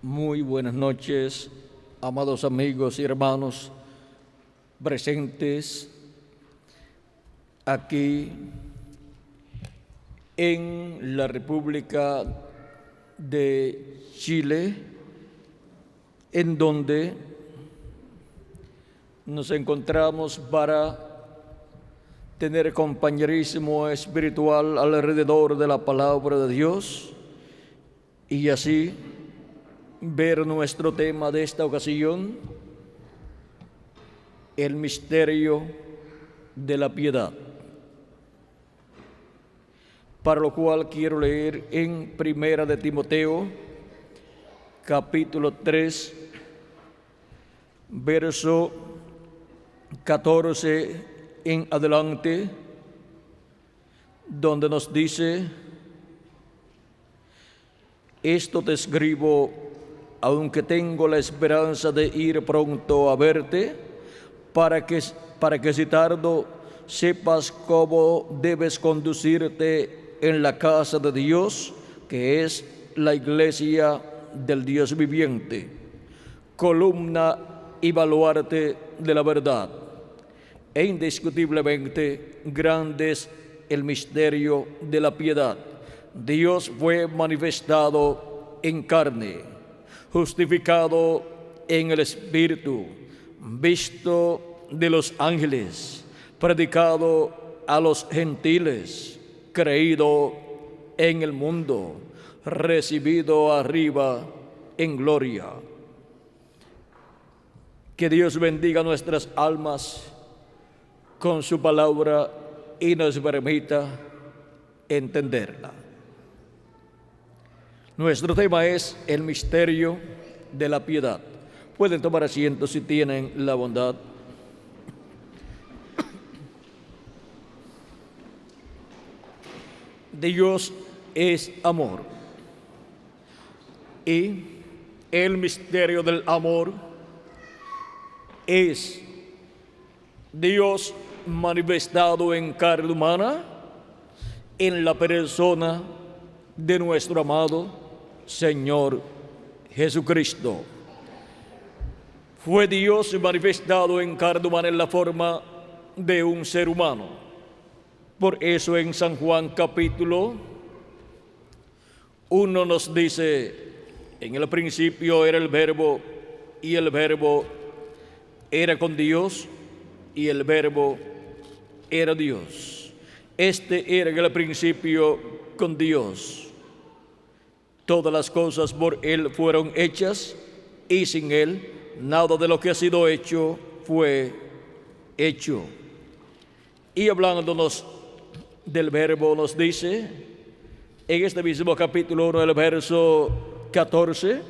Muy buenas noches, amados amigos y hermanos presentes aquí en la República de Chile, en donde nos encontramos para tener compañerismo espiritual alrededor de la palabra de Dios y así ver nuestro tema de esta ocasión, el misterio de la piedad, para lo cual quiero leer en Primera de Timoteo, capítulo 3, verso 14 en adelante, donde nos dice: esto te escribo aunque tengo la esperanza de ir pronto a verte, para que si tardo sepas cómo debes conducirte en la casa de Dios, que es la iglesia del Dios viviente, columna y baluarte de la verdad. E indiscutiblemente grande es el misterio de la piedad. Dios fue manifestado en carne, justificado en el Espíritu, visto de los ángeles, predicado a los gentiles, creído en el mundo, recibido arriba en gloria. Que Dios bendiga nuestras almas con su palabra y nos permita entenderla. Nuestro tema es el misterio de la piedad. Pueden tomar asiento si tienen la bondad. Dios es amor. Y el misterio del amor es Dios manifestado en carne humana en la persona de nuestro amado Señor Jesucristo. Fue Dios manifestado en carne humana en la forma de un ser humano. Por eso en San Juan capítulo 1 nos dice: en el principio era el Verbo, y el Verbo era con Dios, y el Verbo era Dios. Este era en el principio con Dios. Todas las cosas por Él fueron hechas, y sin Él nada de lo que ha sido hecho fue hecho. Y hablándonos del Verbo nos dice, en este mismo capítulo 1, el verso 14,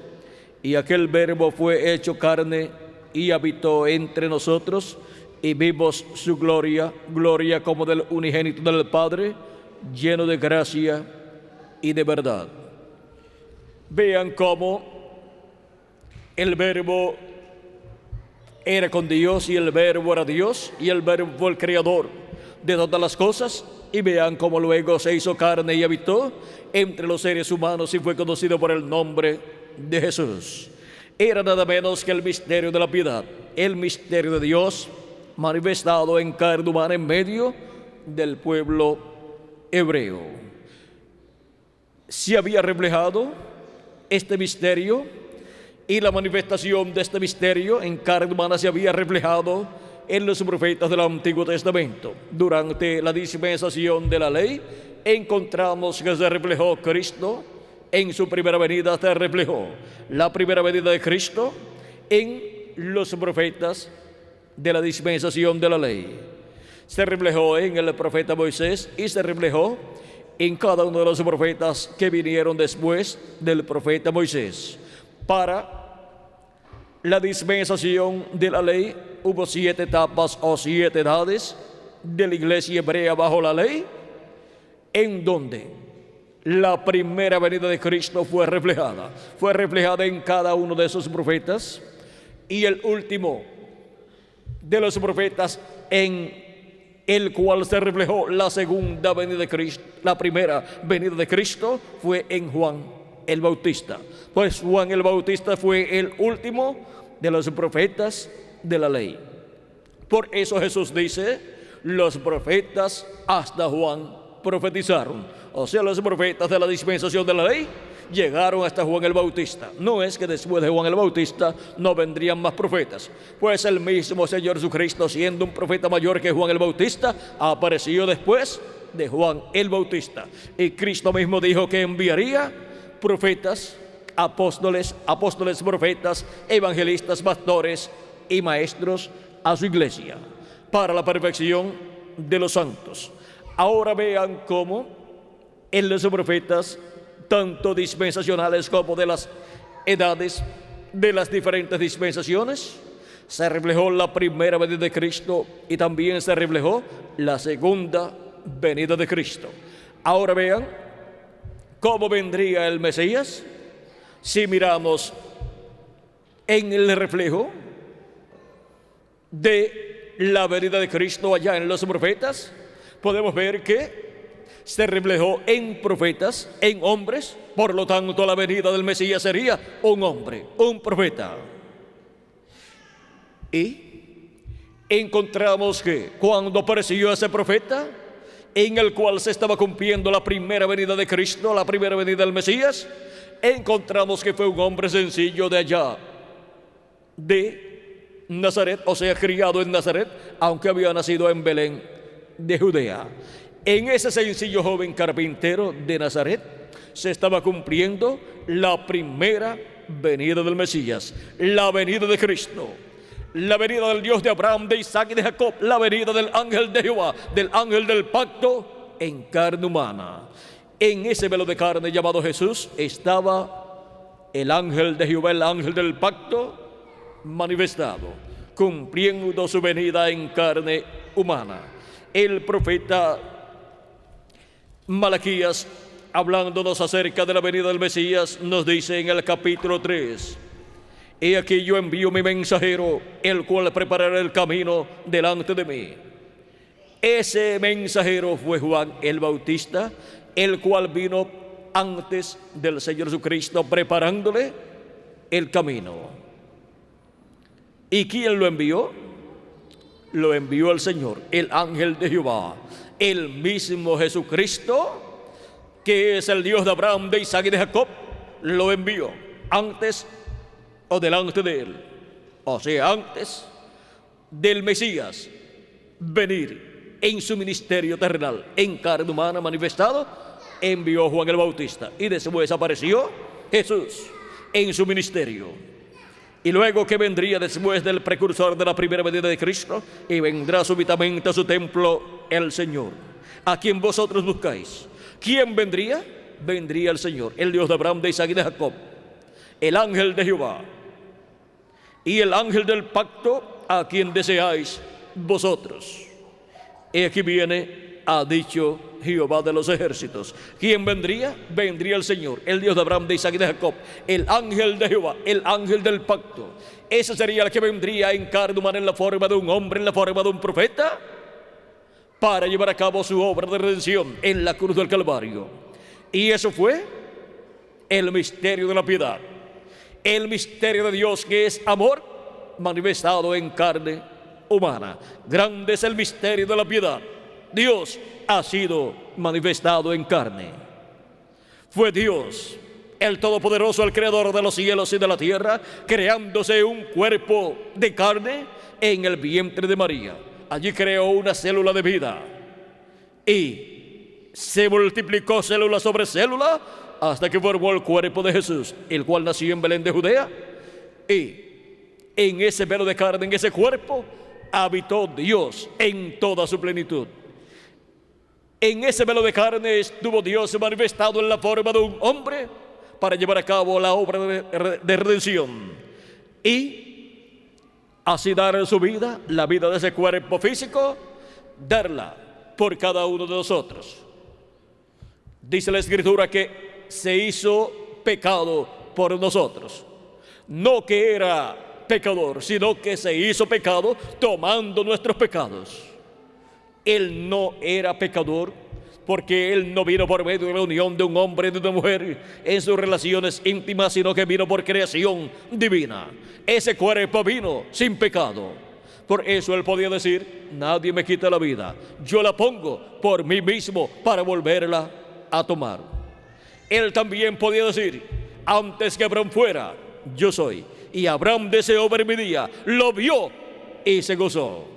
y aquel Verbo fue hecho carne y habitó entre nosotros, y vimos su gloria, gloria como del unigénito del Padre, lleno de gracia y de verdad. Vean cómo el Verbo era con Dios, y el Verbo era Dios, y el Verbo fue el creador de todas las cosas. Y vean cómo luego se hizo carne y habitó entre los seres humanos y fue conocido por el nombre de Jesús. Era nada menos que el misterio de la piedad, el misterio de Dios manifestado en carne humana en medio del pueblo hebreo. Se había reflejado este misterio, y la manifestación de este misterio en carne humana se había reflejado en los profetas del Antiguo Testamento. Durante la dispensación de la ley encontramos que se reflejó Cristo en su primera venida, se reflejó la primera venida de Cristo en los profetas de la dispensación de la ley. Se reflejó en el profeta Moisés y se reflejó en cada uno de los profetas que vinieron después del profeta Moisés. Para la dispensación de la ley hubo 7 etapas o 7 edades de la iglesia hebrea bajo la ley, en donde la primera venida de Cristo fue reflejada en cada uno de esos profetas, y el último de los profetas en el cual se reflejó la segunda venida de Cristo, la primera venida de Cristo, fue en Juan el Bautista. Pues Juan el Bautista fue el último de los profetas de la ley. Por eso Jesús dice, los profetas hasta Juan profetizaron. O sea, los profetas de la dispensación de la ley llegaron hasta Juan el Bautista. No es que después de Juan el Bautista no vendrían más profetas, pues el mismo Señor Jesucristo, siendo un profeta mayor que Juan el Bautista, apareció después de Juan el Bautista. Y Cristo mismo dijo que enviaría profetas, apóstoles, profetas, evangelistas, pastores y maestros a su iglesia para la perfección de los santos. Ahora vean cómo en los profetas, tanto dispensacionales como de las edades de las diferentes dispensaciones, se reflejó la primera venida de Cristo y también se reflejó la segunda venida de Cristo. Ahora vean cómo vendría el Mesías. Si miramos en el reflejo de la venida de Cristo allá en los profetas, podemos ver que se reflejó en profetas, en hombres. Por lo tanto, la venida del Mesías sería un hombre, un profeta. Y encontramos que cuando apareció ese profeta, en el cual se estaba cumpliendo la primera venida de Cristo, la primera venida del Mesías, encontramos que fue un hombre sencillo de allá, de Nazaret, o sea, criado en Nazaret, aunque había nacido en Belén de Judea. En ese sencillo joven carpintero de Nazaret se estaba cumpliendo la primera venida del Mesías, la venida de Cristo, la venida del Dios de Abraham, de Isaac y de Jacob, la venida del ángel de Jehová, del ángel del pacto en carne humana. En ese velo de carne llamado Jesús estaba el ángel de Jehová, el ángel del pacto manifestado, cumpliendo su venida en carne humana. El profeta Malaquías, hablándonos acerca de la venida del Mesías, nos dice en el capítulo 3: He aquí yo envío mi mensajero, el cual preparará el camino delante de mí. Ese mensajero fue Juan el Bautista, el cual vino antes del Señor Jesucristo preparándole el camino. ¿Y quién lo envió? Lo envió el Señor, el ángel de Jehová, el mismo Jesucristo, que es el Dios de Abraham, de Isaac y de Jacob, lo envió antes o delante de él. O sea, antes del Mesías venir en su ministerio terrenal, en carne humana manifestado, envió Juan el Bautista. Y después apareció Jesús en su ministerio. Y luego que vendría después del precursor de la primera venida de Cristo, y vendrá súbitamente a su templo el Señor, a quien vosotros buscáis. ¿Quién vendría? Vendría el Señor, el Dios de Abraham, de Isaac y de Jacob, el ángel de Jehová y el ángel del pacto, a quien deseáis vosotros. Y aquí viene, ha dicho Jehová de los ejércitos. ¿Quién vendría? Vendría el Señor, el Dios de Abraham, de Isaac y de Jacob, el ángel de Jehová, el ángel del pacto. Ese sería el que vendría en carne humana, en la forma de un hombre, en la forma de un profeta, para llevar a cabo su obra de redención en la cruz del Calvario. Y eso fue el misterio de la piedad, el misterio de Dios, que es amor manifestado en carne humana. Grande es el misterio de la piedad. Dios ha sido manifestado en carne. Fue Dios, el Todopoderoso, el Creador de los cielos y de la tierra, creándose un cuerpo de carne en el vientre de María. Allí creó una célula de vida y se multiplicó célula sobre célula hasta que formó el cuerpo de Jesús, el cual nació en Belén de Judea. Y en ese velo de carne, en ese cuerpo, habitó Dios en toda su plenitud. En ese velo de carne estuvo Dios manifestado en la forma de un hombre para llevar a cabo la obra de redención y así dar su vida, la vida de ese cuerpo físico, darla por cada uno de nosotros. Dice la Escritura que se hizo pecado por nosotros. No que era pecador, sino que se hizo pecado tomando nuestros pecados. Él no era pecador porque Él no vino por medio de la unión de un hombre y de una mujer en sus relaciones íntimas, sino que vino por creación divina. Ese cuerpo vino sin pecado. Por eso Él podía decir: nadie me quita la vida, yo la pongo por mí mismo para volverla a tomar. Él también podía decir: antes que Abraham fuera, yo soy. Y Abraham deseó ver mi día, lo vio y se gozó.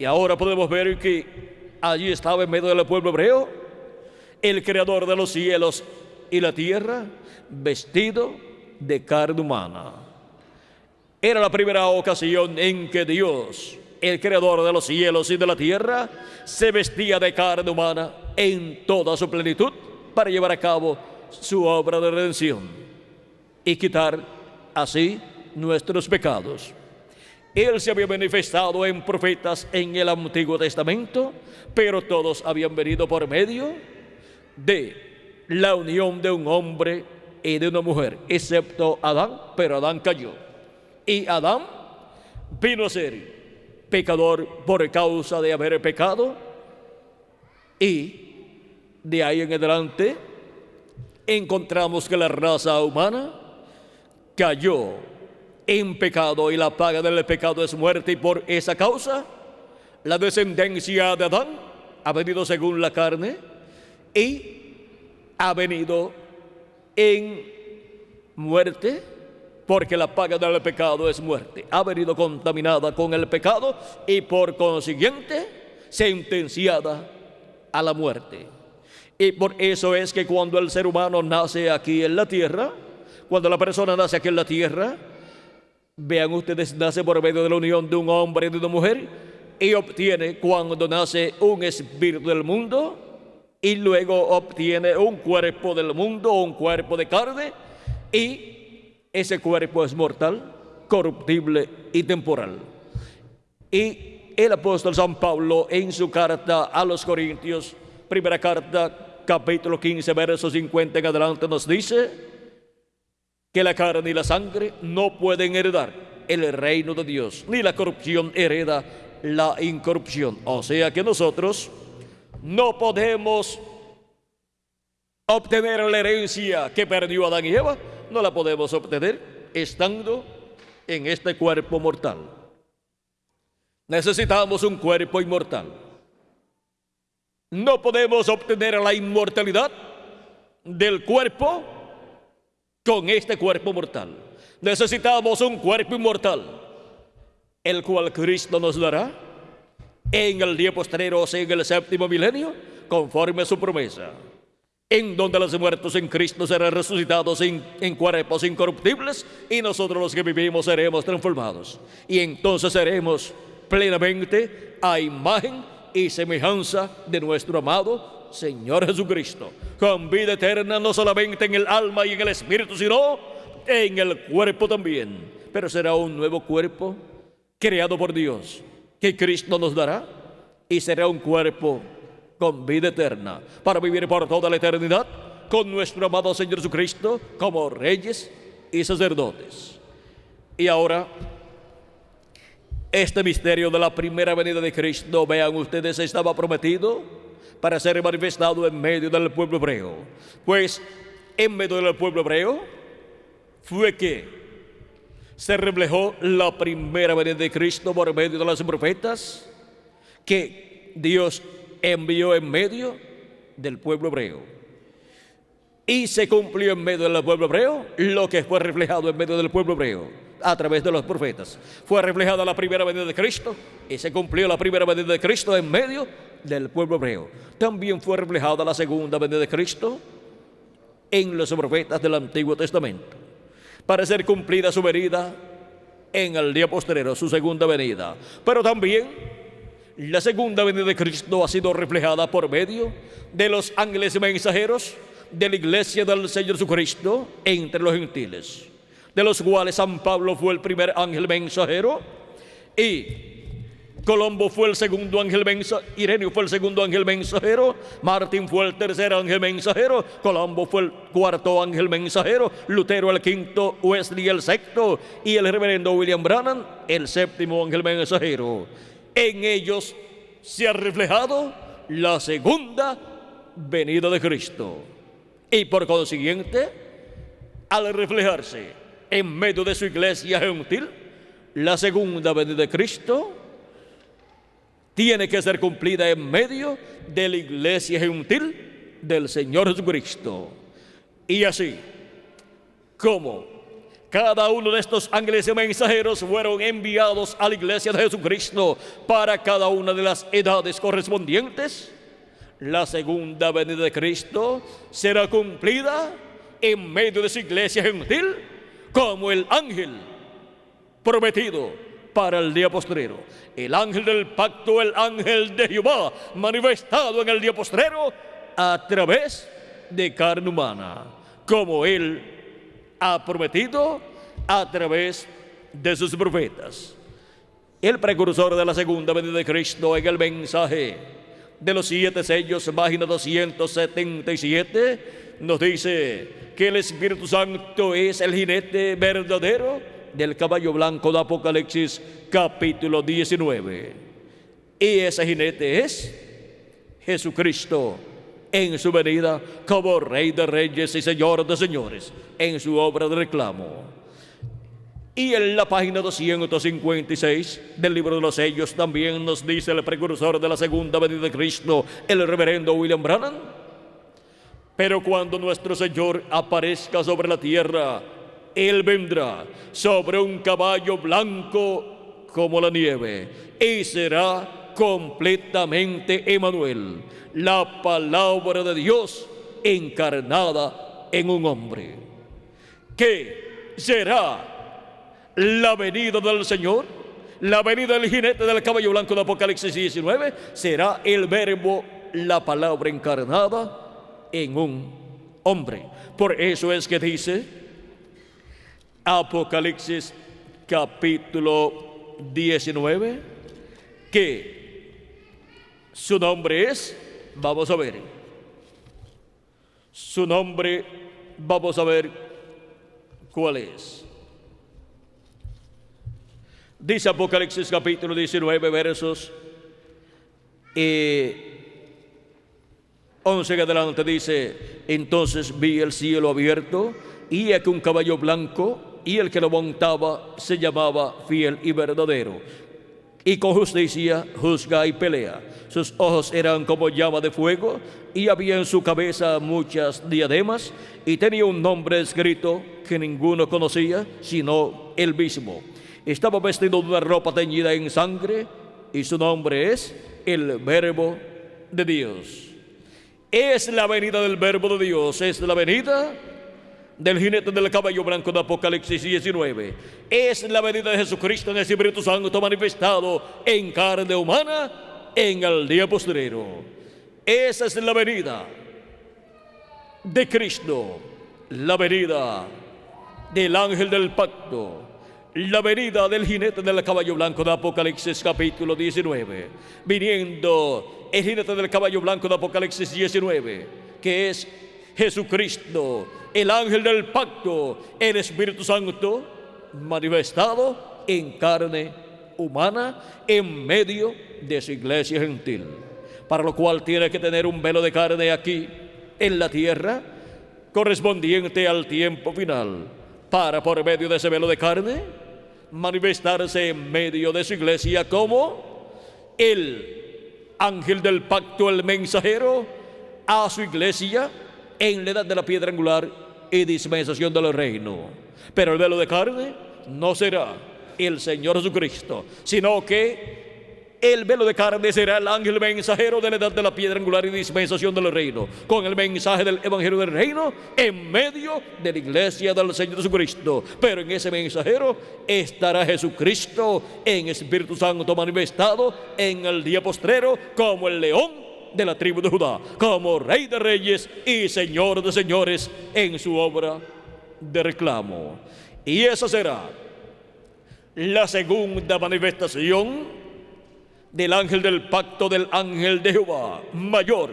Y ahora podemos ver que allí estaba en medio del pueblo hebreo el creador de los cielos y la tierra, vestido de carne humana. Era la primera ocasión en que Dios, el creador de los cielos y de la tierra, se vestía de carne humana en toda su plenitud para llevar a cabo su obra de redención y quitar así nuestros pecados. Él se había manifestado en profetas en el Antiguo Testamento, pero todos habían venido por medio de la unión de un hombre y de una mujer, excepto Adán, pero Adán cayó. Y Adán vino a ser pecador por causa de haber pecado, y de ahí en adelante encontramos que la raza humana cayó en pecado, y la paga del pecado es muerte, y por esa causa la descendencia de Adán ha venido según la carne y ha venido en muerte, porque la paga del pecado es muerte. Ha venido contaminada con el pecado y por consiguiente sentenciada a la muerte. Y por eso es que cuando el ser humano nace aquí en la tierra, cuando la persona nace aquí en la tierra, vean ustedes, nace por medio de la unión de un hombre y de una mujer, y obtiene, cuando nace, un espíritu del mundo, y luego obtiene un cuerpo del mundo, un cuerpo de carne, y ese cuerpo es mortal, corruptible y temporal. Y el apóstol San Pablo, en su carta a los Corintios, primera carta, capítulo 15, versos 50 en adelante, nos dice que la carne y la sangre no pueden heredar el reino de Dios, ni la corrupción hereda la incorrupción. O sea que nosotros no podemos obtener la herencia que perdió Adán y Eva, no la podemos obtener estando en este cuerpo mortal. Necesitamos un cuerpo inmortal. No podemos obtener la inmortalidad del cuerpo con este cuerpo mortal. Necesitamos un cuerpo inmortal, el cual Cristo nos dará en el día postrero, o sea, en el séptimo milenio, conforme a su promesa, en donde los muertos en Cristo serán resucitados en cuerpos incorruptibles, y nosotros los que vivimos seremos transformados, y entonces seremos plenamente a imagen y semejanza de nuestro amado Señor Jesucristo, con vida eterna, no solamente en el alma y en el espíritu, sino en el cuerpo también. Pero será un nuevo cuerpo creado por Dios que Cristo nos dará, y será un cuerpo con vida eterna para vivir por toda la eternidad con nuestro amado Señor Jesucristo como reyes y sacerdotes. Y ahora, este misterio de la primera venida de Cristo, vean ustedes, estaba prometido para ser manifestado en medio del pueblo hebreo. Pues en medio del pueblo hebreo fue que se reflejó la primera venida de Cristo por medio de los profetas que Dios envió en medio del pueblo hebreo. Y se cumplió en medio del pueblo hebreo lo que fue reflejado en medio del pueblo hebreo a través de los profetas. Fue reflejada la primera venida de Cristo y se cumplió la primera venida de Cristo en medio del pueblo hebreo. También fue reflejada la segunda venida de Cristo en los profetas del Antiguo Testamento, para ser cumplida su venida en el día postrero, su segunda venida. Pero también la segunda venida de Cristo ha sido reflejada por medio de los ángeles mensajeros de la iglesia del Señor Jesucristo entre los gentiles, de los cuales San Pablo fue el primer ángel mensajero, y Colombo fue el segundo ángel mensajero, Ireneo fue el segundo ángel mensajero, Martín fue el tercer ángel mensajero, Colombo fue el cuarto ángel mensajero, Lutero el quinto, Wesley el sexto, y el reverendo William Branham el séptimo ángel mensajero. En ellos se ha reflejado la segunda venida de Cristo. Y por consiguiente, al reflejarse en medio de su iglesia gentil, la segunda venida de Cristo tiene que ser cumplida en medio de la iglesia gentil del Señor Jesucristo. Y así como cada uno de estos ángeles y mensajeros fueron enviados a la iglesia de Jesucristo para cada una de las edades correspondientes, la segunda venida de Cristo será cumplida en medio de su iglesia gentil como el ángel prometido para el día postrero. El ángel del pacto, el ángel de Jehová, manifestado en el día postrero a través de carne humana, como Él ha prometido a través de sus profetas. El precursor de la segunda venida de Cristo en el mensaje de los 7 sellos, página 277, nos dice que el Espíritu Santo es el jinete verdadero del caballo blanco de Apocalipsis capítulo 19. Y ese jinete es Jesucristo en su venida como Rey de Reyes y Señor de Señores, en su obra de reclamo. Y en la página 256 del libro de los sellos también nos dice el precursor de la segunda venida de Cristo, el reverendo William Branham: pero cuando nuestro Señor aparezca sobre la tierra, Él vendrá sobre un caballo blanco como la nieve y será completamente Emmanuel, la palabra de Dios encarnada en un hombre. ¿Qué será la venida del Señor? La venida del jinete del caballo blanco de Apocalipsis 19 será el verbo, la palabra encarnada en un hombre. Por eso es que dice Apocalipsis capítulo 19 que su nombre es, vamos a ver, su nombre, vamos a ver cuál es. Dice Apocalipsis capítulo 19 versos 11 en adelante, dice: entonces vi el cielo abierto y aquí un caballo blanco, y el que lo montaba se llamaba Fiel y Verdadero, y con justicia juzga y pelea. Sus ojos eran como llama de fuego, y había en su cabeza muchas diademas, y tenía un nombre escrito que ninguno conocía sino él mismo. Estaba vestido de una ropa teñida en sangre, y su nombre es el Verbo de Dios. Es la venida del Verbo de Dios, es la venida del jinete del caballo blanco de Apocalipsis 19. Es la venida de Jesucristo en el Espíritu Santo manifestado en carne humana en el día postrero. Esa es la venida de Cristo, la venida del ángel del pacto, la venida del jinete del caballo blanco de Apocalipsis capítulo 19. Viniendo el jinete del caballo blanco de Apocalipsis 19, que es Jesucristo, el ángel del pacto, el Espíritu Santo manifestado en carne humana en medio de su iglesia gentil, para lo cual tiene que tener un velo de carne aquí en la tierra correspondiente al tiempo final, para por medio de ese velo de carne manifestarse en medio de su iglesia como el ángel del pacto, el mensajero a su iglesia en la edad de la piedra angular y dispensación del reino. Pero el velo de carne no será el Señor Jesucristo, sino que el velo de carne será el ángel mensajero de la edad de la piedra angular y dispensación del reino, con el mensaje del evangelio del reino en medio de la iglesia del Señor Jesucristo. Pero en ese mensajero estará Jesucristo en Espíritu Santo manifestado en el día postrero como el león de la tribu de Judá, como Rey de Reyes y Señor de Señores en su obra de reclamo. Y esa será la segunda manifestación del ángel del pacto, del ángel de Jehová, mayor,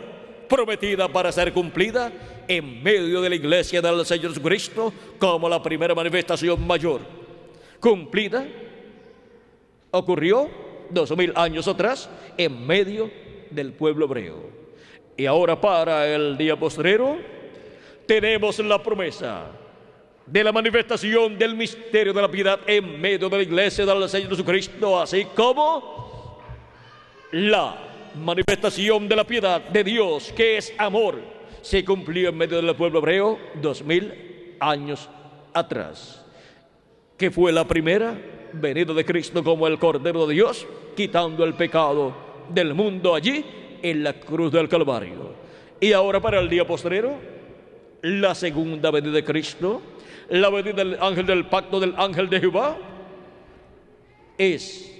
prometida para ser cumplida en medio de la iglesia del Señor Jesucristo, como la primera manifestación mayor cumplida ocurrió 2000 años atrás en medio del pueblo hebreo. Y ahora para el día postrero tenemos la promesa de la manifestación del misterio de la piedad en medio de la iglesia del Señor Jesucristo, así como la manifestación de la piedad de Dios, que es amor, se cumplió en medio del pueblo hebreo 2000 años atrás, que fue la primera venida de Cristo como el Cordero de Dios, quitando el pecado del mundo allí en la cruz del Calvario. Y ahora para el día postrero, la segunda venida de Cristo, la venida del ángel del pacto, del ángel de Jehová, es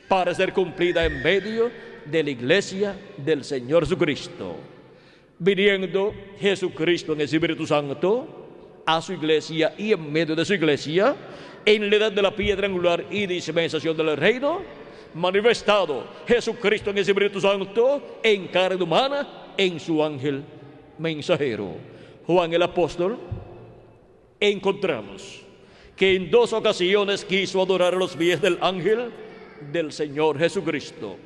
para ser cumplida en medio de la iglesia del Señor Jesucristo, viniendo Jesucristo en el Espíritu Santo a su iglesia, y en medio de su iglesia, en la edad de la piedra angular y dispensación del reino, manifestado Jesucristo en el Espíritu Santo en carne humana, en su ángel mensajero. Juan el apóstol, encontramos que en 2 ocasiones quiso adorar a los pies del ángel del Señor Jesucristo.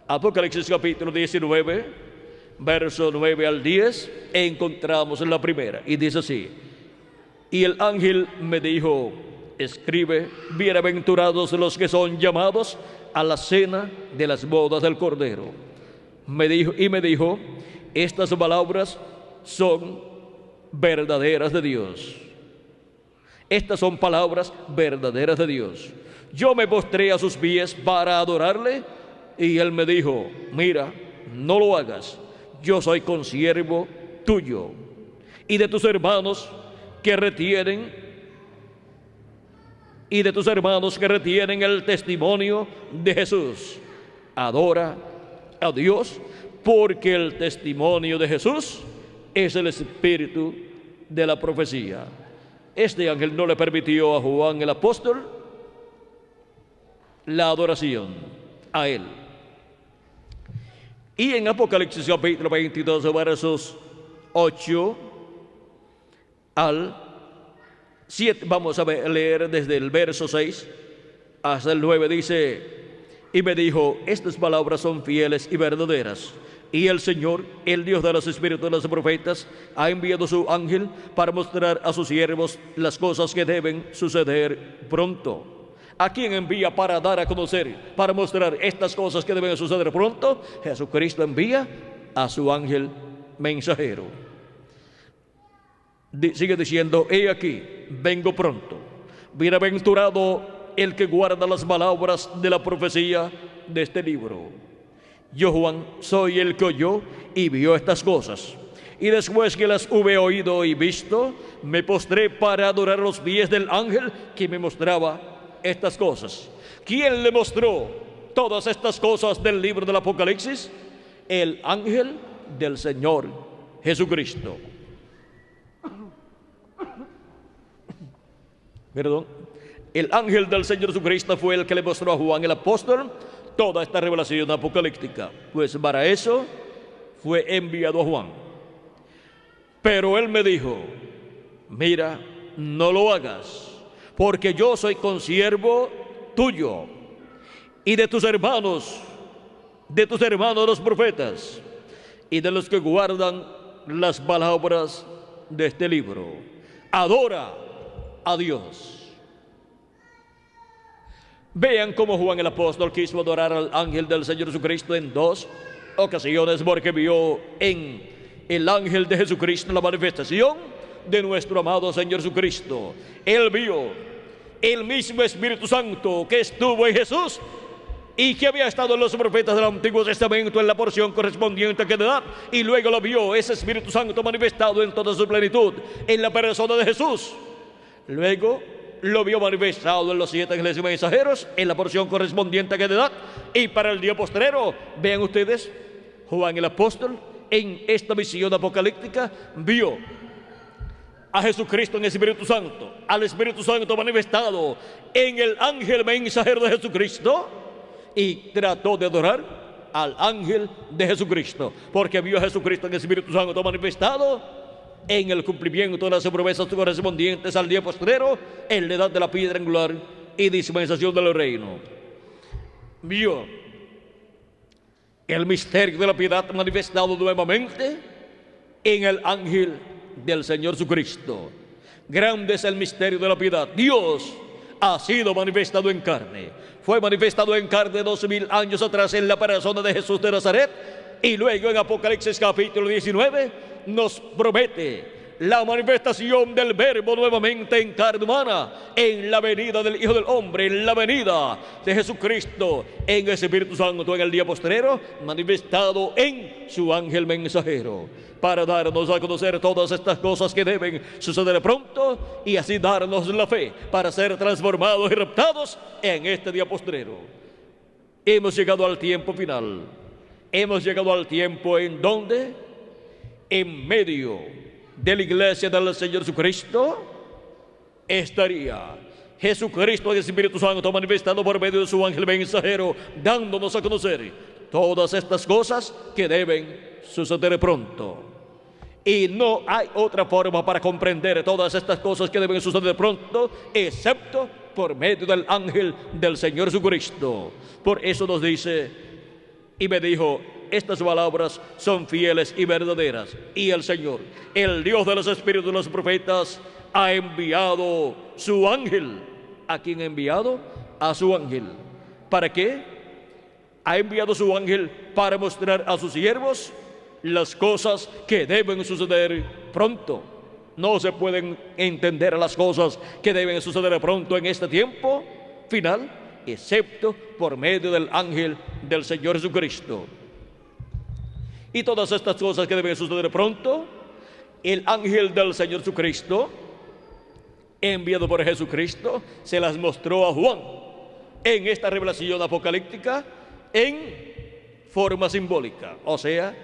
Apocalipsis capítulo 19, verso 9 al 10, encontramos en la primera, y dice así: y el ángel me dijo, escribe, bienaventurados los que son llamados a la cena de las bodas del Cordero. Me dijo, estas palabras son verdaderas de Dios. Estas son palabras verdaderas de Dios. Yo me postré a sus pies para adorarle, y él me dijo, mira, no lo hagas. Yo soy consiervo tuyo y de tus hermanos que retienen el testimonio de Jesús. Adora a Dios, porque el testimonio de Jesús es el espíritu de la profecía. Este ángel no le permitió a Juan el apóstol la adoración a él. Y en Apocalipsis capítulo 22, versos 8 al 7, vamos a leer desde el verso 6 hasta el 9, dice: y me dijo, estas palabras son fieles y verdaderas, y el Señor, el Dios de los espíritus de los profetas, ha enviado su ángel para mostrar a sus siervos las cosas que deben suceder pronto. ¿A quién envía para dar a conocer, para mostrar estas cosas que deben suceder pronto? Jesucristo envía a su ángel mensajero. Sigue diciendo, he aquí, vengo pronto. Bienaventurado el que guarda las palabras de la profecía de este libro. Yo, Juan, soy el que oyó y vio estas cosas. Y después que las hube oído y visto, me postré para adorar los pies del ángel que me mostraba estas cosas. ¿Quién le mostró todas estas cosas del libro del Apocalipsis? El ángel del Señor Jesucristo. Perdón. El ángel del Señor Jesucristo fue el que le mostró a Juan el apóstol toda esta revelación apocalíptica, pues para eso fue enviado a Juan. Pero él me dijo, mira, no lo hagas, porque yo soy consiervo tuyo y de tus hermanos los profetas, y de los que guardan las palabras de este libro. Adora a Dios. Vean cómo Juan el apóstol quiso adorar al ángel del Señor Jesucristo en 2 ocasiones, porque vio en el ángel de Jesucristo la manifestación de nuestro amado Señor Jesucristo. Él vio el mismo Espíritu Santo que estuvo en Jesús y que había estado en los profetas del Antiguo Testamento en la porción correspondiente a cada edad, y luego lo vio ese Espíritu Santo manifestado en toda su plenitud en la persona de Jesús. Luego lo vio manifestado en los 7 ángeles mensajeros en la porción correspondiente a cada edad, y para el día postrero, vean ustedes, Juan el apóstol en esta visión apocalíptica vio a Jesucristo en el Espíritu Santo, al Espíritu Santo manifestado en el ángel mensajero de Jesucristo, y trató de adorar al ángel de Jesucristo, porque vio a Jesucristo en el Espíritu Santo manifestado en el cumplimiento de las promesas correspondientes al día postrero, en la edad de la piedra angular y dispensación del reino. Vio el misterio de la piedad manifestado nuevamente en el ángel del Señor Jesucristo. Grande es el misterio de la piedad. Dios ha sido manifestado en carne. Fue manifestado en carne 2000 años atrás en la persona de Jesús de Nazaret, y luego en Apocalipsis capítulo 19 nos promete la manifestación del Verbo nuevamente en carne humana, en la venida del Hijo del Hombre, en la venida de Jesucristo, en el Espíritu Santo en el día postrero, manifestado en su ángel mensajero, para darnos a conocer todas estas cosas que deben suceder pronto, y así darnos la fe para ser transformados y raptados en este día postrero. Hemos llegado al tiempo final. Hemos llegado al tiempo en donde, en medio de la iglesia del Señor Jesucristo, estaría Jesucristo, el Espíritu Santo manifestado por medio de su ángel mensajero, dándonos a conocer todas estas cosas que deben suceder pronto. Y no hay otra forma para comprender todas estas cosas que deben suceder pronto, excepto por medio del ángel del Señor Jesucristo. Por eso nos dice: y me dijo, estas palabras son fieles y verdaderas, y el Señor, el Dios de los espíritus de los profetas, ha enviado su ángel. ¿A quién ha enviado? A su ángel. ¿Para qué? Ha enviado su ángel para mostrar a sus siervos las cosas que deben suceder pronto. No se pueden entender las cosas que deben suceder pronto en este tiempo final, excepto por medio del ángel del Señor Jesucristo. Y todas estas cosas que deben suceder pronto, el ángel del Señor Jesucristo, enviado por Jesucristo, se las mostró a Juan en esta revelación apocalíptica en forma simbólica. O sea,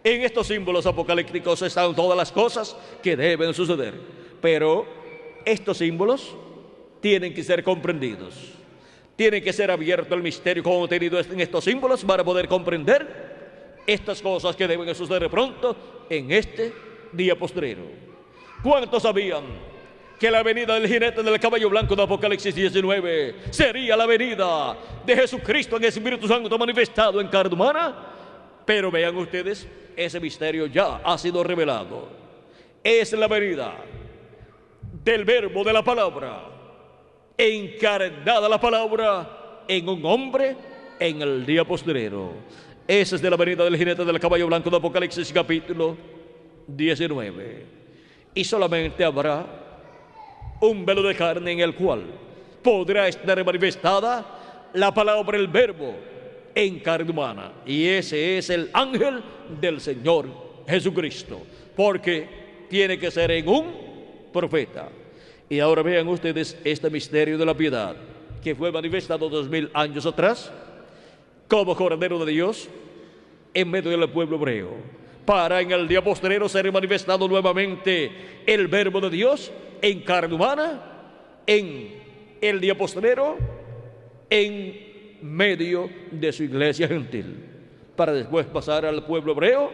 en estos símbolos apocalípticos están todas las cosas que deben suceder. Pero estos símbolos tienen que ser comprendidos. Tiene que ser abierto el misterio contenido en estos símbolos para poder comprender estas cosas que deben suceder pronto en este día postrero. ¿Cuántos sabían que la venida del jinete del caballo blanco de Apocalipsis 19 sería la venida de Jesucristo en el Espíritu Santo manifestado en carne humana? Pero vean ustedes, ese misterio ya ha sido revelado. Es la venida del Verbo, de la palabra, encarnada la palabra en un hombre en el día postrero. Esa es de la venida del jinete del caballo blanco de Apocalipsis capítulo 19. Y solamente habrá un velo de carne en el cual podrá estar manifestada la palabra, el Verbo, en carne humana. Y ese es el ángel del Señor Jesucristo, porque tiene que ser en un profeta. Y ahora vean ustedes este misterio de la piedad, que fue manifestado 2000 años atrás como Cordero de Dios en medio del pueblo hebreo, para en el día postrero ser manifestado nuevamente el Verbo de Dios en carne humana, en el día postrero, en medio de su iglesia gentil, para después pasar al pueblo hebreo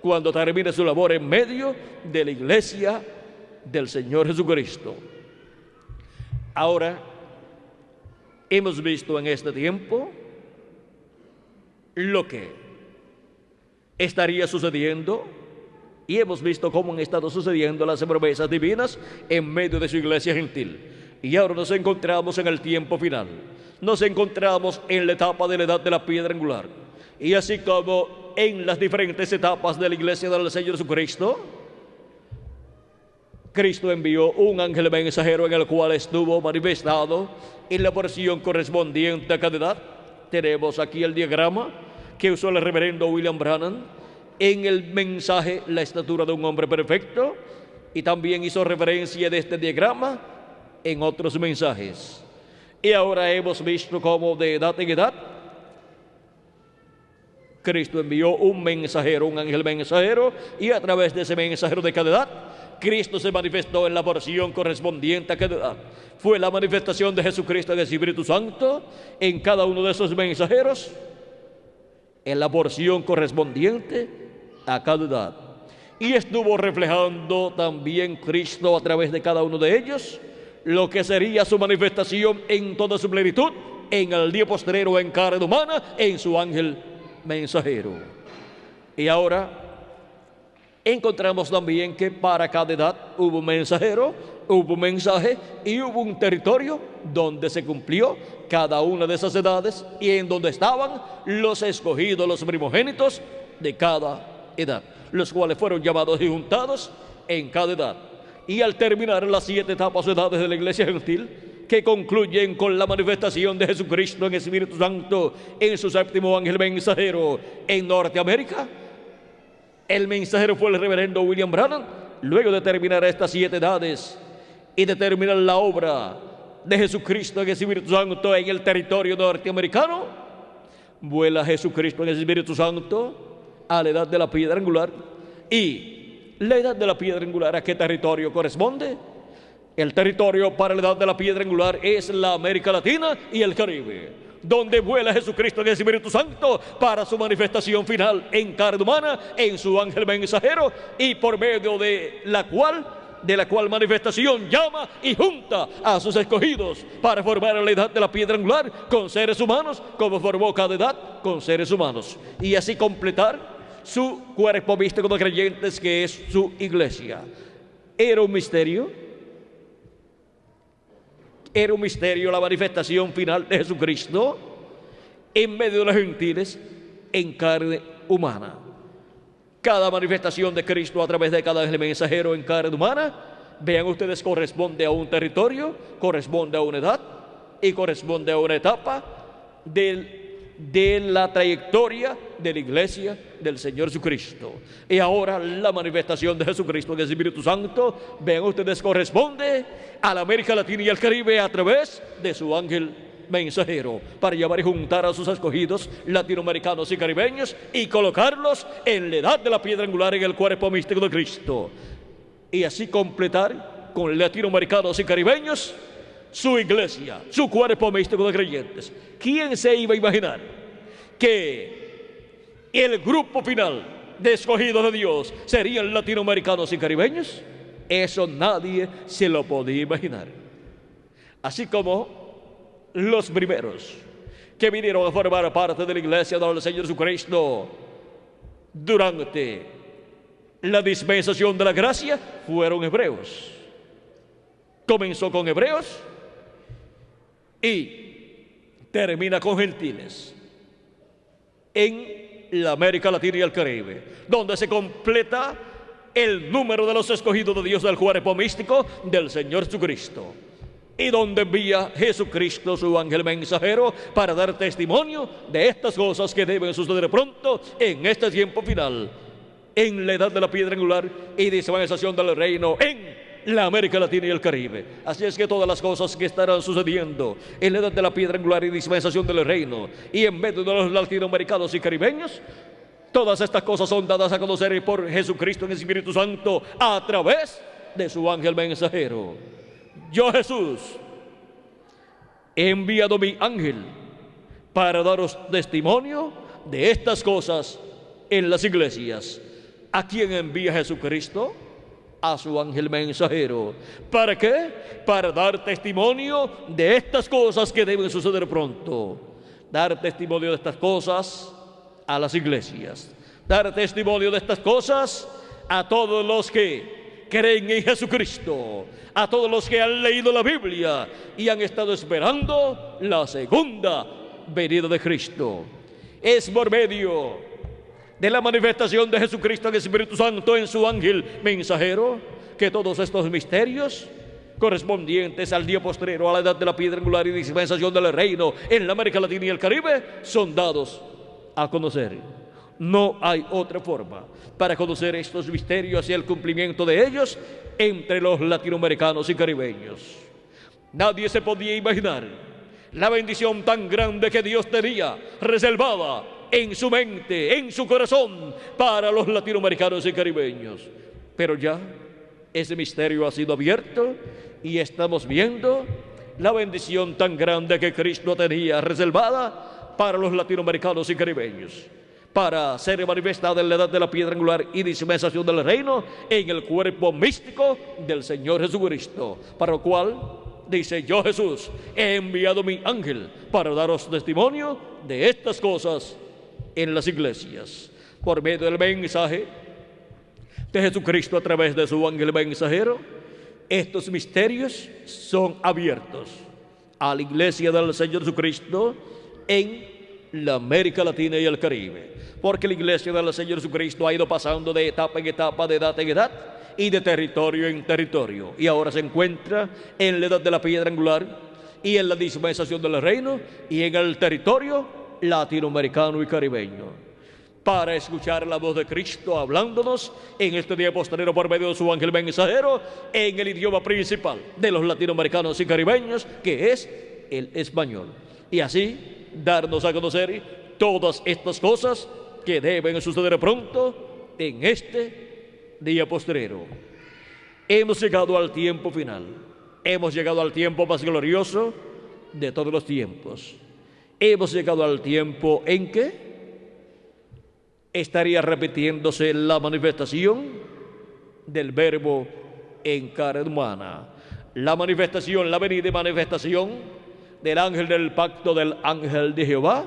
cuando termine su labor en medio de la iglesia del Señor Jesucristo. Ahora, hemos visto en este tiempo lo que estaría sucediendo, y hemos visto cómo han estado sucediendo las promesas divinas en medio de su iglesia gentil. Y ahora nos encontramos en el tiempo final. Nos encontramos en la etapa de la edad de la piedra angular. Y así como en las diferentes etapas de la iglesia del Señor Jesucristo, Cristo envió un ángel mensajero en el cual estuvo manifestado en la porción correspondiente a cada edad. Tenemos aquí el diagrama que usó el reverendo William Branham en el mensaje La estatura de un hombre perfecto, y también hizo referencia de este diagrama en otros mensajes. Y ahora hemos visto cómo de edad en edad Cristo envió un mensajero, un ángel mensajero, y a través de ese mensajero de cada edad Cristo se manifestó en la porción correspondiente a cada edad. Fue la manifestación de Jesucristo en el Espíritu Santo en cada uno de esos mensajeros en la porción correspondiente a cada edad. Y estuvo reflejando también Cristo a través de cada uno de ellos lo que sería su manifestación en toda su plenitud en el día postrero en carne humana, en su ángel mensajero. Y ahora encontramos también que para cada edad hubo un mensajero, hubo un mensaje y hubo un territorio donde se cumplió cada una de esas edades y en donde estaban los escogidos, los primogénitos de cada edad, los cuales fueron llamados y juntados en cada edad. Y al terminar las 7 etapas o edades de la iglesia gentil, que concluyen con la manifestación de Jesucristo en Espíritu Santo en su 7º ángel mensajero en Norteamérica, el mensajero fue el reverendo William Branham. Luego de terminar estas 7 edades y de terminar la obra de Jesucristo en Espíritu Santo en el territorio norteamericano, vuela Jesucristo en el Espíritu Santo a la edad de la piedra angular. ¿Y la edad de la piedra angular a qué territorio corresponde? El territorio para la edad de la piedra angular es la América Latina y el Caribe, donde vuela Jesucristo en el Espíritu Santo para su manifestación final en carne humana, en su ángel mensajero, y por medio de la cual manifestación llama y junta a sus escogidos para formar la edad de la piedra angular con seres humanos, como formó cada edad con seres humanos, y así completar su cuerpo místico de creyentes, que es su iglesia. Era un misterio la manifestación final de Jesucristo en medio de los gentiles en carne humana. Cada manifestación de Cristo a través de cada ángel mensajero en carne humana, vean ustedes, corresponde a un territorio, corresponde a una edad y corresponde a una etapa de la trayectoria de la iglesia del Señor Jesucristo. Y ahora la manifestación de Jesucristo en el Espíritu Santo, vean ustedes, corresponde a la América Latina y al Caribe a través de su ángel mensajero, para llamar y juntar a sus escogidos latinoamericanos y caribeños y colocarlos en la edad de la piedra angular en el cuerpo místico de Cristo, y así completar con latinoamericanos y caribeños su iglesia, su cuerpo místico de creyentes. ¿Quién se iba a imaginar que el grupo final de escogidos de Dios serían latinoamericanos y caribeños? Eso nadie se lo podía imaginar. Así como los primeros que vinieron a formar parte de la iglesia del Señor Jesucristo durante la dispensación de la gracia fueron hebreos. Comenzó con hebreos y termina con gentiles en la América Latina y el Caribe, donde se completa el número de los escogidos de Dios del cuerpo místico del Señor Jesucristo, y donde envía Jesucristo su ángel mensajero para dar testimonio de estas cosas que deben suceder pronto en este tiempo final, en la edad de la piedra angular y dispensación del reino en la América Latina y el Caribe. Así es que todas las cosas que estarán sucediendo en la edad de la piedra angular y dispensación del reino y en medio de los latinoamericanos y caribeños, todas estas cosas son dadas a conocer por Jesucristo en el Espíritu Santo a través de su ángel mensajero. Yo, Jesús, he enviado mi ángel para daros testimonio de estas cosas en las iglesias. ¿A quién envía Jesucristo? A su ángel mensajero. ¿Para qué? Para dar testimonio de estas cosas que deben suceder pronto. Dar testimonio de estas cosas a las iglesias. Dar testimonio de estas cosas a todos los que creen en Jesucristo, a todos los que han leído la Biblia y han estado esperando la segunda venida de Cristo. Es por medio de la manifestación de Jesucristo en el Espíritu Santo en su ángel mensajero que todos estos misterios correspondientes al día postrero, a la edad de la piedra angular y dispensación del reino en la América Latina y el Caribe, son dados a conocer. No hay otra forma para conocer estos misterios y el cumplimiento de ellos entre los latinoamericanos y caribeños. Nadie se podía imaginar la bendición tan grande que Dios tenía reservada en su mente, en su corazón, para los latinoamericanos y caribeños. Pero ya ese misterio ha sido abierto y estamos viendo la bendición tan grande que Cristo tenía reservada para los latinoamericanos y caribeños, para ser manifestada en la edad de la piedra angular y dispensación del reino en el cuerpo místico del Señor Jesucristo, para lo cual dice: yo, Jesús, he enviado mi ángel para daros testimonio de estas cosas en las iglesias. Por medio del mensaje de Jesucristo a través de su ángel mensajero, estos misterios son abiertos a la iglesia del Señor Jesucristo en la América Latina y el Caribe. Porque la iglesia del Señor Jesucristo ha ido pasando de etapa en etapa, de edad en edad y de territorio en territorio. Y ahora se encuentra en la edad de la piedra angular y en la dispensación del reino y en el territorio latinoamericano y caribeño. Para escuchar la voz de Cristo hablándonos en este día postrero por medio de su ángel mensajero en el idioma principal de los latinoamericanos y caribeños, que es el español. Y así darnos a conocer todas estas cosas que deben suceder pronto en este día postrero. Hemos llegado al tiempo final. Hemos llegado al tiempo más glorioso de todos los tiempos. Hemos llegado al tiempo en que estaría repitiéndose la manifestación del Verbo en carne humana. La manifestación, la venida y manifestación del ángel del pacto, del ángel de Jehová,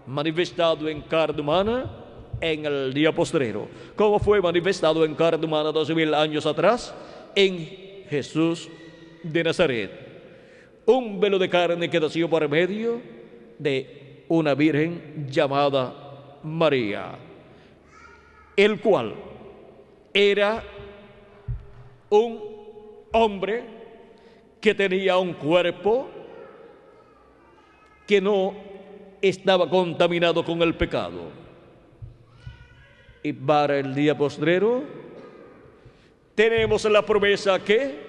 manifestado en carne humana en el día postrero. ¿Cómo fue manifestado en carne humana 2000 años atrás? En Jesús de Nazaret. Un velo de carne que nació por medio de una virgen llamada María, el cual era un hombre que tenía un cuerpo que no estaba contaminado con el pecado. Y para el día postrero tenemos la promesa que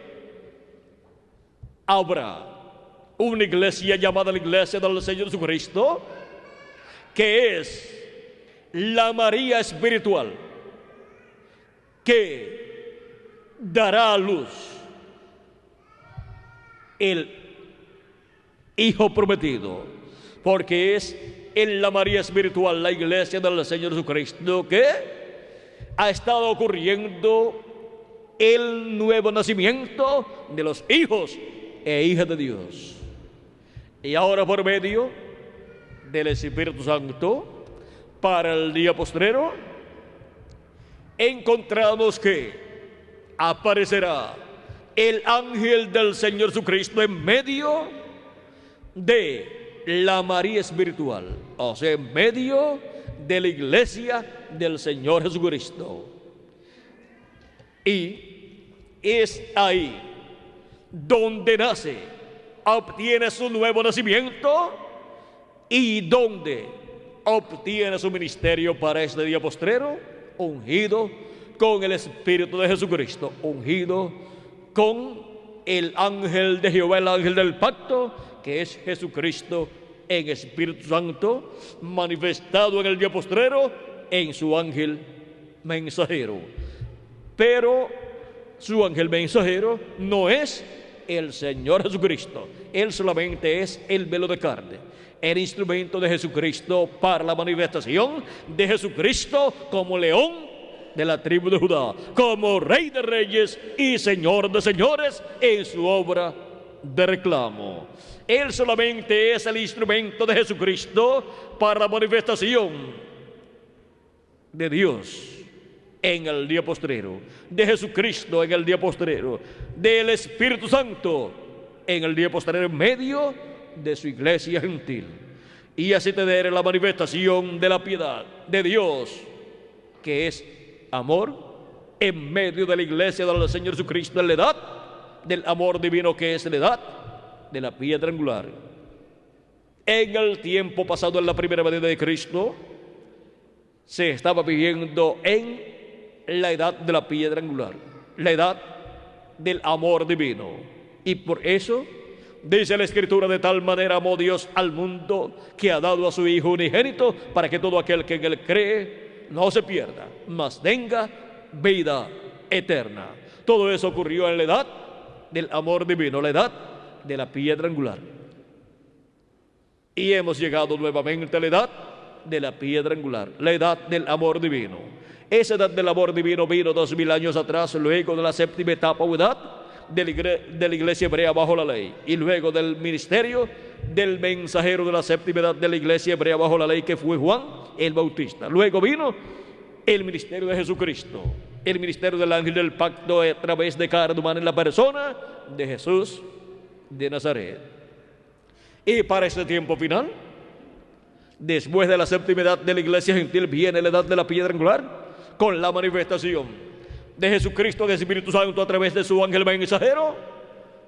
habrá una iglesia llamada la iglesia del Señor Jesucristo, que es la María espiritual, que dará a luz el Hijo prometido, porque es en la María espiritual, la iglesia del Señor Jesucristo, que ha estado ocurriendo el nuevo nacimiento de los hijos e hijas de Dios. Y ahora por medio del Espíritu Santo, para el día postrero, encontramos que aparecerá el ángel del Señor Jesucristo en medio de la María espiritual, o sea, en medio de la iglesia del Señor Jesucristo. Y es ahí donde nace, obtiene su nuevo nacimiento y donde obtiene su ministerio para este día postrero, ungido con el Espíritu de Jesucristo, ungido con el ángel de Jehová, el ángel del pacto, que es Jesucristo en Espíritu Santo, manifestado en el día postrero en su ángel mensajero. Pero su ángel mensajero no es el Señor Jesucristo. Él solamente es el velo de carne, el instrumento de Jesucristo para la manifestación de Jesucristo como león de la tribu de Judá, como Rey de reyes y Señor de señores en su obra de reclamo. Él solamente es el instrumento de Jesucristo para la manifestación de Dios en el día postrero, de Jesucristo en el día postrero, del Espíritu Santo en el día postrero, en medio de su iglesia gentil. Y así tener la manifestación de la piedad de Dios, que es amor, en medio de la iglesia del Señor Jesucristo, en la edad del amor divino, que es la edad de la piedra angular. En el tiempo pasado, en la primera venida de Cristo, se estaba viviendo en la edad de la piedra angular, la edad del amor divino. Y por eso dice la Escritura: de tal manera amó Dios al mundo, que ha dado a su Hijo unigénito, para que todo aquel que en él cree no se pierda, mas tenga vida eterna. Todo eso ocurrió en la edad del amor divino, la edad de la piedra angular. Y hemos llegado nuevamente a la edad de la piedra angular, la edad del amor divino. Esa edad del amor divino vino 2000 años atrás, luego de la séptima etapa o edad de la iglesia hebrea bajo la ley, y luego del ministerio del mensajero de la séptima edad de la iglesia hebrea bajo la ley, que fue Juan el Bautista. Luego vino el ministerio de Jesucristo, el ministerio del ángel del pacto a través de carne humana en la persona de Jesús de Nazaret. Y para este tiempo final, después de la séptima edad de la iglesia gentil, viene la edad de la piedra angular, con la manifestación de Jesucristo, del Espíritu Santo a través de su ángel mensajero,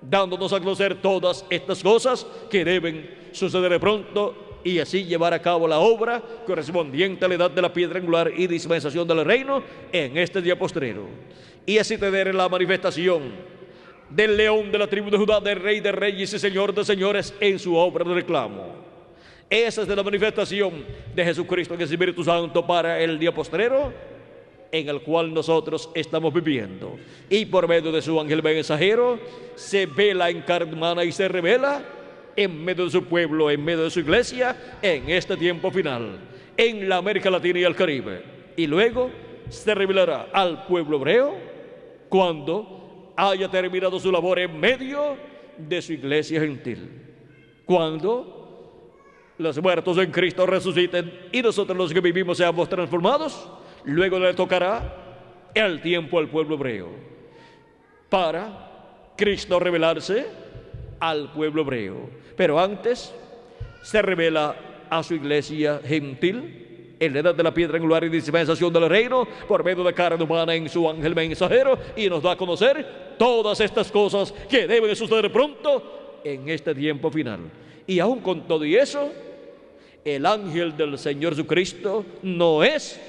dándonos a conocer todas estas cosas que deben suceder de pronto, y así llevar a cabo la obra correspondiente a la edad de la piedra angular y dispensación del reino en este día postrero, y así tener la manifestación del león de la tribu de Judá, del rey de reyes y señor de señores, en su obra de reclamo. Esa es de la manifestación de Jesucristo en el Espíritu Santo para el día postrero, en el cual nosotros estamos viviendo, y por medio de su ángel mensajero se vela en carne humana y se revela en medio de su pueblo, en medio de su iglesia, en este tiempo final, en la América Latina y el Caribe. Y luego se revelará al pueblo hebreo cuando haya terminado su labor en medio de su iglesia gentil, cuando los muertos en Cristo resuciten y nosotros los que vivimos seamos transformados. Luego le tocará el tiempo al pueblo hebreo para Cristo revelarse al pueblo hebreo. Pero antes se revela a su iglesia gentil en la edad de la piedra angular y dispensación del reino, por medio de carne humana en su ángel mensajero, y nos da a conocer todas estas cosas que deben suceder pronto en este tiempo final. Y aún con todo y eso, el ángel del Señor Jesucristo no es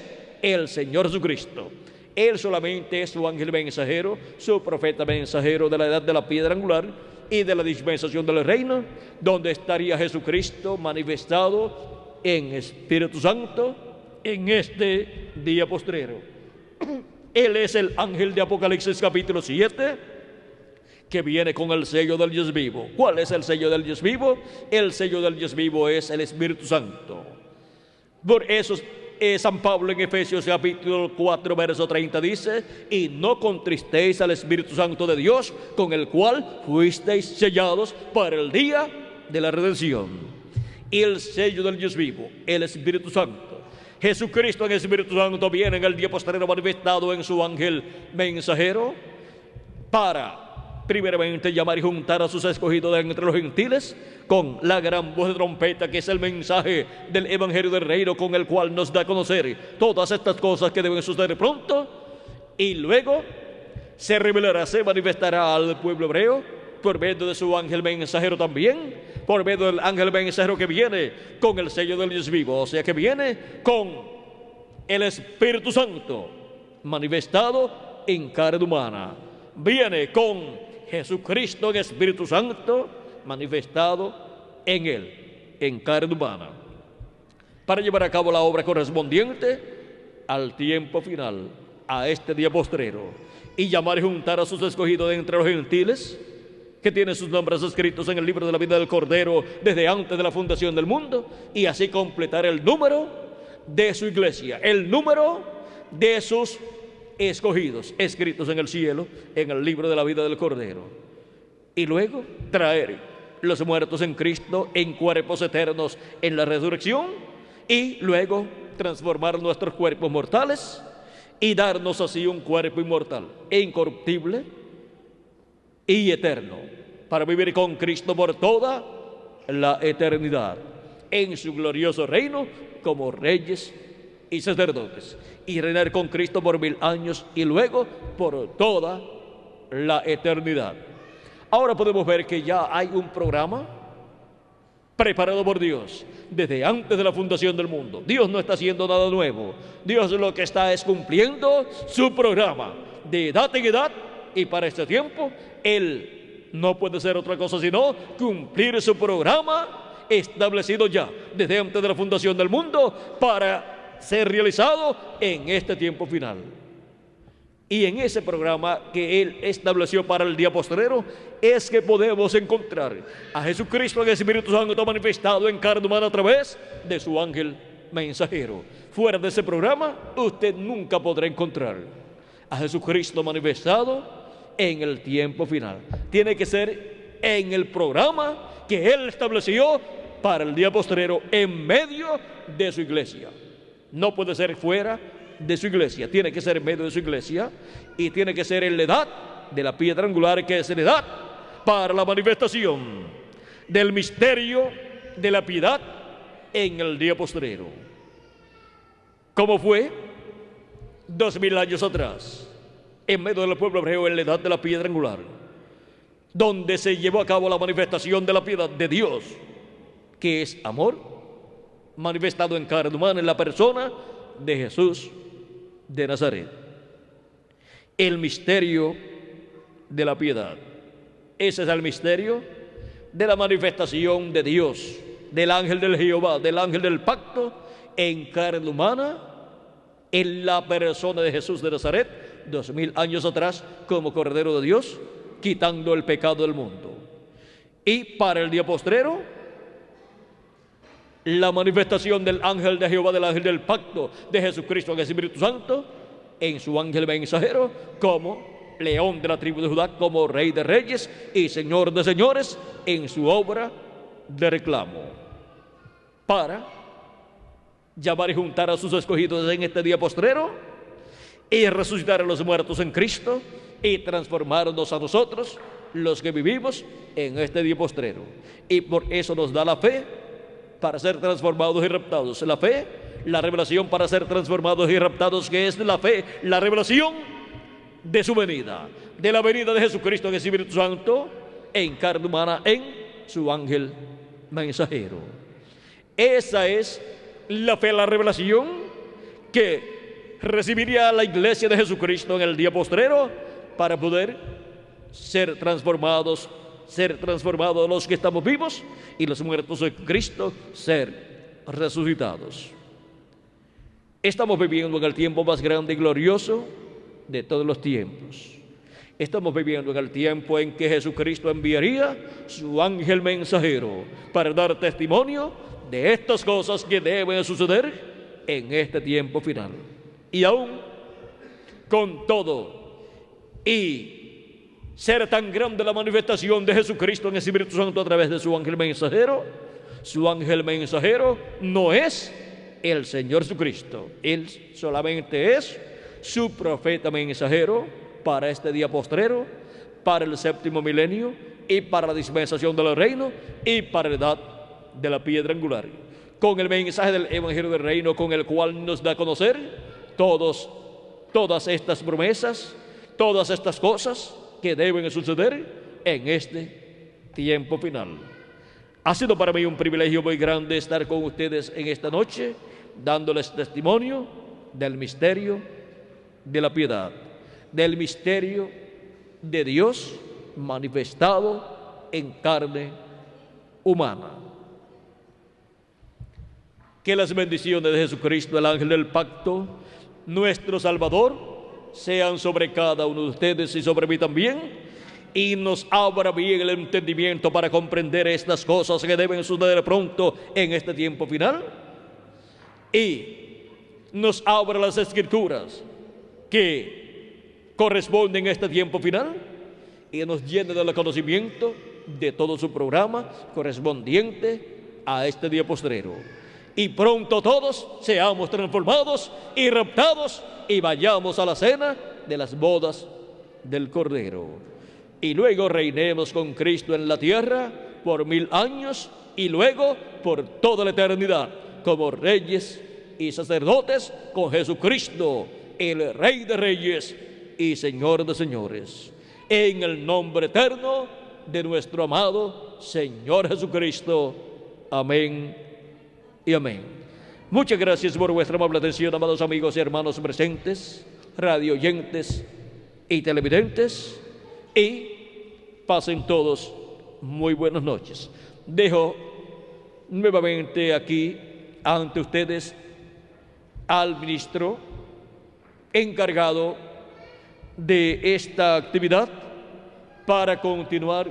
el Señor Jesucristo. Él solamente es su ángel mensajero, su profeta mensajero de la edad de la piedra angular y de la dispensación del reino, donde estaría Jesucristo manifestado en Espíritu Santo en este día postrero. Él es el ángel de Apocalipsis capítulo 7, que viene con el sello del Dios vivo. ¿Cuál es el sello del Dios vivo? El sello del Dios vivo es el Espíritu Santo. Por eso San Pablo en Efesios capítulo 4 verso 30 dice: y no contristéis al Espíritu Santo de Dios, con el cual fuisteis sellados para el día de la redención. Y el sello del Dios vivo, el Espíritu Santo. Jesucristo en el Espíritu Santo viene en el día postrero manifestado en su ángel mensajero para primeramente llamar y juntar a sus escogidos de entre los gentiles con la gran voz de trompeta, que es el mensaje del evangelio del reino, con el cual nos da a conocer todas estas cosas que deben suceder pronto. Y luego se revelará, se manifestará al pueblo hebreo por medio de su ángel mensajero también, por medio del ángel mensajero que viene con el sello del Dios vivo, o sea que viene con el Espíritu Santo manifestado en carne humana, viene con Jesucristo en Espíritu Santo manifestado en él, en carne humana, para llevar a cabo la obra correspondiente al tiempo final, a este día postrero, y llamar y juntar a sus escogidos de entre los gentiles, que tienen sus nombres escritos en el libro de la vida del Cordero desde antes de la fundación del mundo, y así completar el número de su iglesia, el número de sus escogidos escritos en el cielo, en el libro de la vida del Cordero. Y luego traer los muertos en Cristo en cuerpos eternos en la resurrección, y luego transformar nuestros cuerpos mortales y darnos así un cuerpo inmortal e incorruptible y eterno, para vivir con Cristo por toda la eternidad en su glorioso reino como reyes y sacerdotes, y reinar con Cristo por 1000 años y luego por toda la eternidad. Ahora podemos ver que ya hay un programa preparado por Dios desde antes de la fundación del mundo. Dios no está haciendo nada nuevo. Dios lo que está es cumpliendo su programa de edad en edad, y para este tiempo Él no puede ser otra cosa sino cumplir su programa establecido ya desde antes de la fundación del mundo para ser realizado en este tiempo final. Y en ese programa que Él estableció para el día postrero es que podemos encontrar a Jesucristo en el Espíritu Santo manifestado en carne humana a través de su ángel mensajero. Fuera de ese programa usted nunca podrá encontrar a Jesucristo manifestado en el tiempo final. Tiene que ser en el programa que Él estableció para el día postrero en medio de su iglesia. No puede ser fuera de su iglesia, tiene que ser en medio de su iglesia, y tiene que ser en la edad de la piedra angular, que es la edad para la manifestación del misterio de la piedad en el día postrero. ¿Cómo fue? 2000 años atrás, en medio del pueblo hebreo, en la edad de la piedra angular, donde se llevó a cabo la manifestación de la piedad de Dios, que es amor, manifestado en carne humana en la persona de Jesús de Nazaret. El misterio de la piedad. Ese es el misterio de la manifestación de Dios, del ángel del Jehová, del ángel del pacto, en carne humana, en la persona de Jesús de Nazaret, 2000 años atrás, como Cordero de Dios, quitando el pecado del mundo. Y para el día postrero, la manifestación del ángel de Jehová, del ángel del pacto de Jesucristo en el Espíritu Santo, en su ángel mensajero, como león de la tribu de Judá, como rey de reyes y señor de señores, en su obra de reclamo, para llamar y juntar a sus escogidos en este día postrero, y resucitar a los muertos en Cristo, y transformarnos a nosotros, los que vivimos en este día postrero. Y por eso nos da la fe para ser transformados y raptados. La fe, la revelación para ser transformados y raptados, que es la fe, la revelación de su venida, de la venida de Jesucristo en el Espíritu Santo, en carne humana, en su ángel mensajero. Esa es la fe, la revelación que recibiría la iglesia de Jesucristo en el día postrero, para poder ser transformados los que estamos vivos, y los muertos de Cristo ser resucitados. Estamos viviendo en el tiempo más grande y glorioso de todos los tiempos. Estamos viviendo en el tiempo en que Jesucristo enviaría su ángel mensajero para dar testimonio de estas cosas que deben suceder en este tiempo final. Y aún con todo y ser tan grande la manifestación de Jesucristo en el Espíritu Santo a través de su ángel mensajero no es el Señor Jesucristo. Él solamente es su profeta mensajero para este día postrero, para el séptimo milenio, y para la dispensación del reino, y para la edad de la piedra angular, con el mensaje del evangelio del reino, con el cual nos da a conocer todas estas promesas, todas estas cosas que deben suceder en este tiempo final. Ha sido para mí un privilegio muy grande estar con ustedes en esta noche, dándoles testimonio del misterio de la piedad, del misterio de Dios manifestado en carne humana. Que las bendiciones de Jesucristo, el ángel del pacto, nuestro Salvador, sean sobre cada uno de ustedes y sobre mí también, y nos abra bien el entendimiento para comprender estas cosas que deben suceder pronto en este tiempo final, y nos abra las escrituras que corresponden a este tiempo final, y nos llene del conocimiento de todo su programa correspondiente a este día postrero. Y pronto todos seamos transformados y raptados, y vayamos a la cena de las bodas del Cordero, y luego reinemos con Cristo en la tierra por 1000 años, y luego por toda la eternidad, como reyes y sacerdotes con Jesucristo, el Rey de Reyes y Señor de Señores, en el nombre eterno de nuestro amado Señor Jesucristo. Amén y amén. Muchas gracias por vuestra amable atención, amados amigos y hermanos presentes, radio oyentes y televidentes, y pasen todos muy buenas noches. Dejo nuevamente aquí ante ustedes al ministro encargado de esta actividad para continuar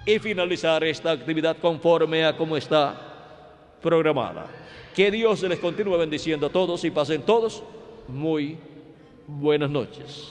y finalizar esta actividad conforme a cómo está programada. Que Dios les continúe bendiciendo a todos, y pasen todos muy buenas noches.